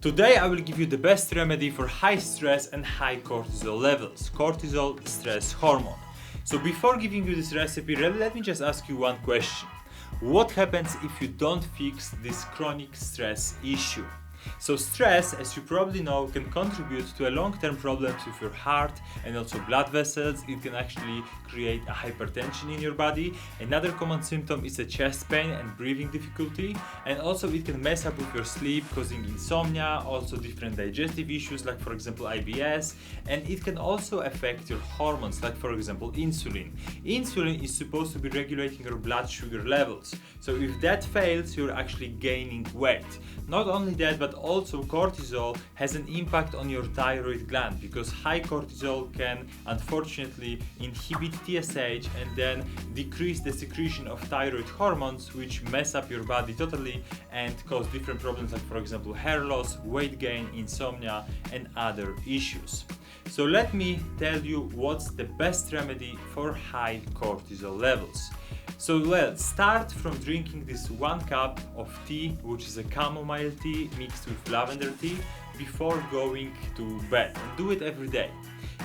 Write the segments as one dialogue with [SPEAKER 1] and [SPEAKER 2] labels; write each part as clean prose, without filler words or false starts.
[SPEAKER 1] Today I will give you the best remedy for high stress and high cortisol levels. Cortisol, stress hormone. So before giving you this recipe, let me just ask you one question. What happens if you don't fix this chronic stress issue? So stress, as you probably know, can contribute to a long-term problems with your heart and also blood vessels. It can actually create a hypertension in your body. Another common symptom is a chest pain and breathing difficulty, and also it can mess up with your sleep, causing insomnia, also different digestive issues like for example IBS, and it can also affect your hormones like for example insulin. Insulin is supposed to be regulating your blood sugar levels. So if that fails, you're actually gaining weight. Not only that, but also cortisol has an impact on your thyroid gland, because high cortisol can unfortunately inhibit TSH and then decrease the secretion of thyroid hormones, which mess up your body totally and cause different problems like for example hair loss, weight gain, insomnia and other issues. So let me tell you what's the best remedy for high cortisol levels. So let's start from drinking this 1 cup of tea, which is a chamomile tea mixed with lavender tea, before going to bed, and do it every day.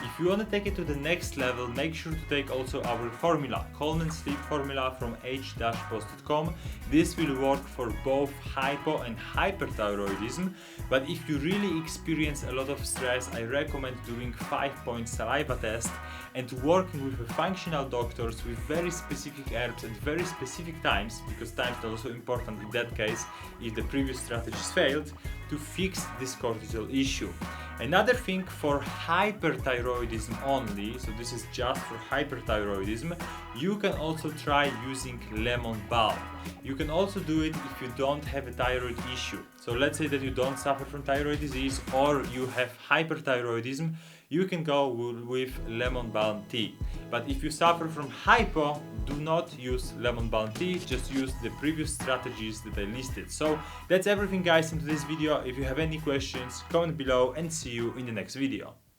[SPEAKER 1] If you want to take it to the next level, make sure to take also our formula, Calm and Sleep formula from h-post.com. This will work for both hypo and hyperthyroidism, but if you really experience a lot of stress, I recommend doing 5-point saliva test and working with functional doctors with very specific herbs at very specific times, because times are also important in that case if the previous strategies failed, to fix this cortisol issue. Another thing for hyperthyroidism only, so this is just for hyperthyroidism, you can also try using lemon balm. You can also do it if you don't have a thyroid issue. So let's say that you don't suffer from thyroid disease or you have hyperthyroidism, you can go with lemon balm tea. But if you suffer from hypo, do not use lemon balm tea, just use the previous strategies that I listed. So that's everything guys in this video. If you have any questions, comment below and see you in the next video.